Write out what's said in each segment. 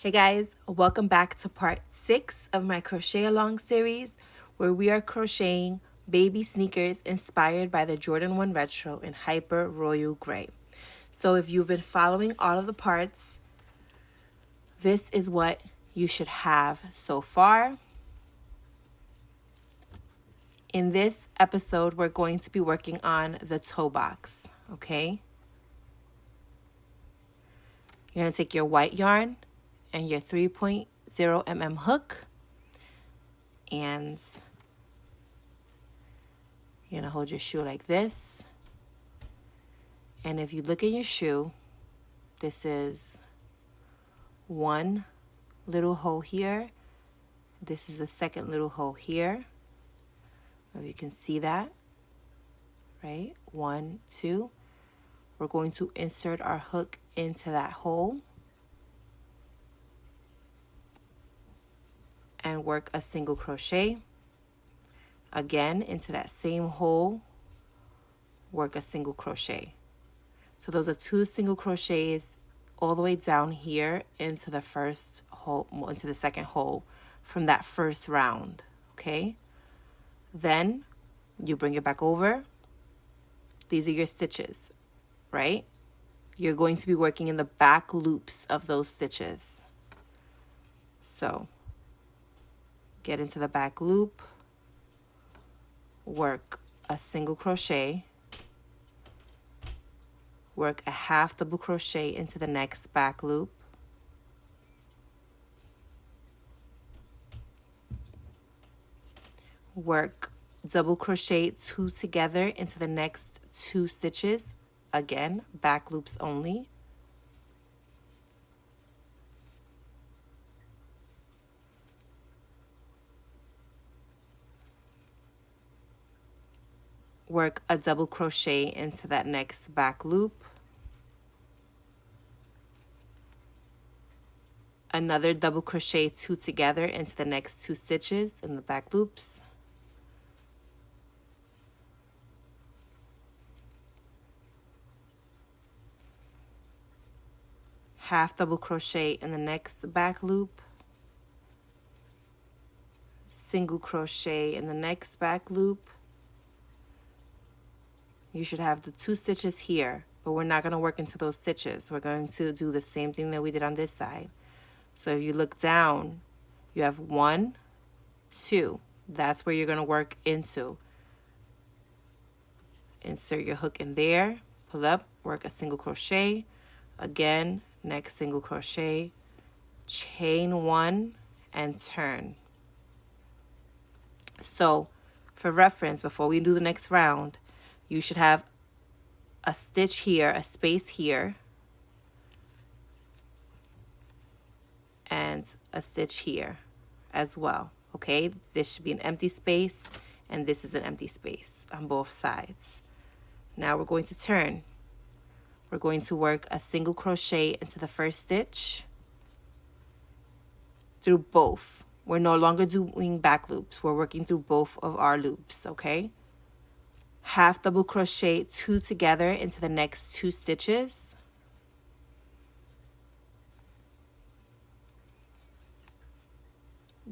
Hey guys, welcome back to part 6 of my crochet along series where we are crocheting baby sneakers inspired by the Jordan 1 Retro in Hyper Royal Gray. So if you've been following all of the parts, this is what you should have so far. In this episode, we're going to be working on the toe box, okay? You're going to take your white yarn and your 3.0 mm hook, and you're going to hold your shoe like this. And if you look at your shoe, this is one little hole here. This is the second little hole here. If you can see that, right? 1, 2. We're going to insert our hook into that hole and work a single crochet. Again, into that same hole, work a single crochet. So those are 2 single crochets all the way down here into the first hole, into the second hole from that first round, okay? Then you bring it back over. These are your stitches, right? You're going to be working in the back loops of those stitches. So get into the back loop, work a single crochet, work a half double crochet into the next back loop, work double crochet 2 together into the next 2 stitches, again back loops only, work a double crochet into that next back loop, another double crochet 2 together into the next 2 stitches in the back loops, half double crochet in the next back loop, single crochet in the next back loop. You should have the 2 stitches here, but we're not going to work into those stitches. We're going to do the same thing that we did on this side. So if you look down, you have 1, 2. That's where you're going to work into. Insert your hook in there, pull up, work a single crochet. Again, next single crochet, chain 1, and turn. So for reference, before we do the next round, you should have a stitch here, a space here, and a stitch here as well, okay? This should be an empty space, and this is an empty space on both sides. Now we're going to turn. We're going to work a single crochet into the first stitch through both. We're no longer doing back loops. We're working through both of our loops, okay? Half double crochet 2 together into the next 2 stitches,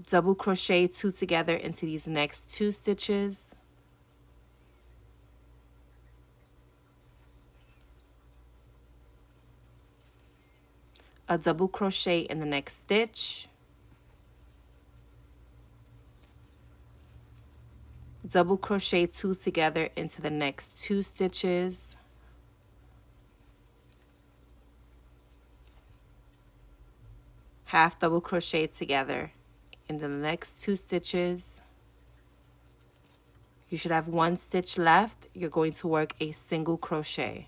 double crochet 2 together into these next 2 stitches, a double crochet in the next stitch, double crochet 2 together into the next 2 stitches, half double crochet together in the next 2 stitches. You should have 1 stitch left. You're going to work a single crochet,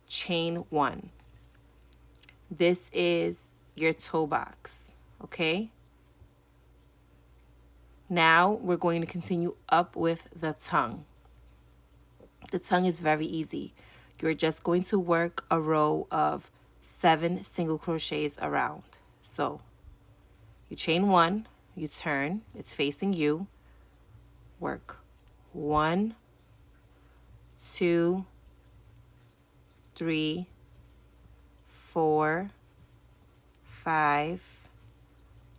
chain 1. This is your toe box, okay? Now we're going to continue up with the tongue. The tongue is very easy. You're just going to work a row of 7 single crochets around. So you chain 1, you turn, it's facing you, work 1, 2, 3, 4, 5,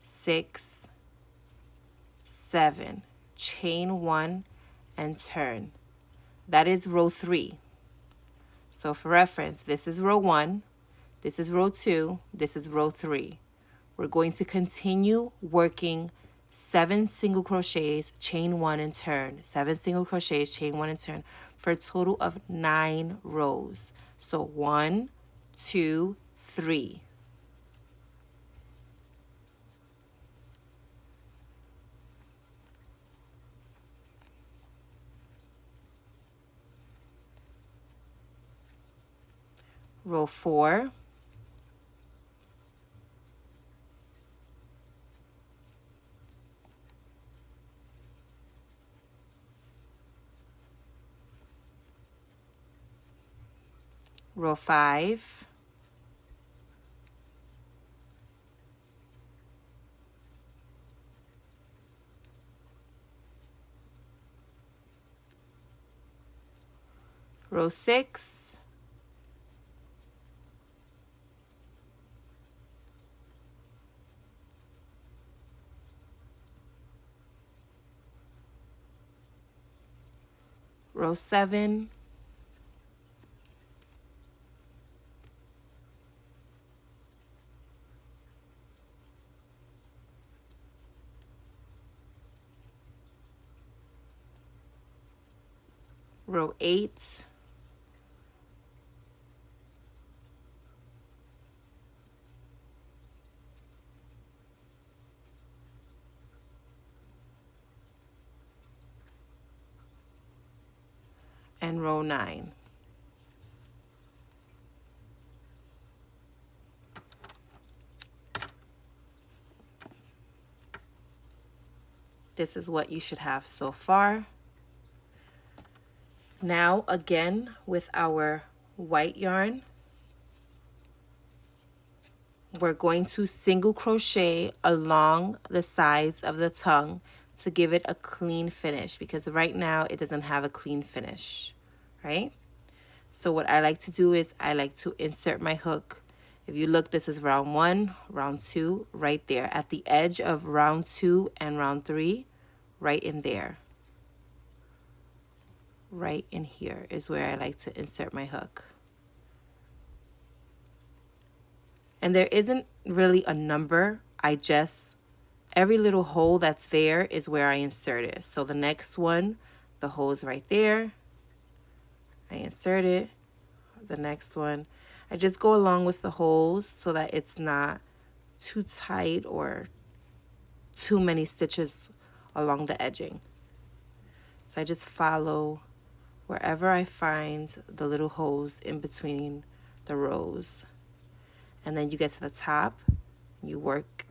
6, 7, chain 1 and turn. That is row 3. So for reference, this is row 1, this is row 2, this is row 3. We're going to continue working 7 single crochets, chain 1 and turn, 7 single crochets, chain 1 and turn, for a total of 9 rows. So 1, 2, 3. Row 4, row 5, row 6, row 7, row 8, and row 9. This is what you should have so far. Now again with our white yarn, we're going to single crochet along the sides of the tongue to give it a clean finish, because right now it doesn't have a clean finish, right? So what I like to do is I like to insert my hook. If you look, this is round 1, round 2, right there at the edge of round 2 and round 3, right in there. Right in here is where I like to insert my hook. And there isn't really a number. Every little hole that's there is where I insert it. So the next one, the hole is right there. I insert it. The next one, I just go along with the holes so that it's not too tight or too many stitches along the edging. So I just follow wherever I find the little holes in between the rows. And then you get to the top, you work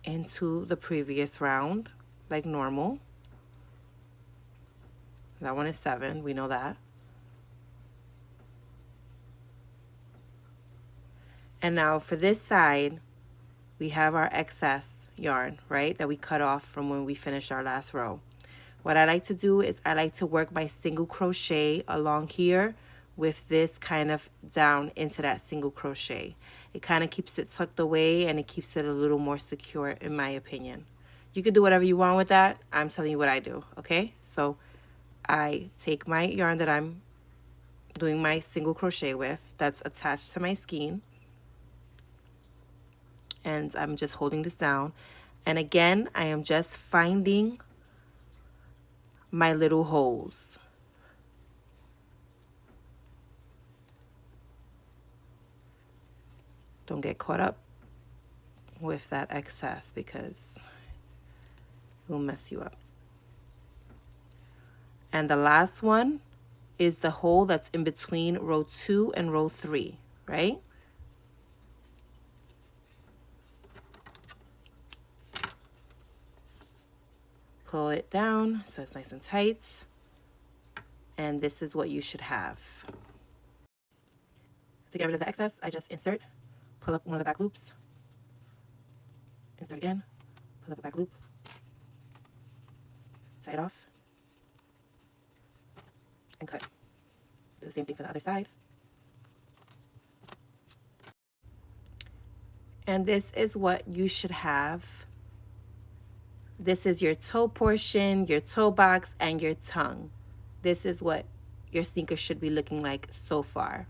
into the previous round like normal. That one is 7, we know that. And now for this side, we have our excess yarn, right, that we cut off from when we finished our last row. What I like to do is I like to work my single crochet along here with this kind of down into that single crochet. It kind of keeps it tucked away and it keeps it a little more secure, in my opinion. You can do whatever you want with that. I'm telling you what I do, okay? So I take my yarn that I'm doing my single crochet with that's attached to my skein, and I'm just holding this down. And again, I am just finding my little holes. Don't get caught up with that excess because it will mess you up. And the last one is the hole that's in between row 2 and row 3, right? Pull it down so it's nice and tight. And this is what you should have. To get rid of the excess, I just insert, pull up one of the back loops, insert again, pull up a back loop, tie it off, and cut. Do the same thing for the other side. And this is what you should have. This is your toe portion, your toe box, and your tongue. This is what your sneaker should be looking like so far.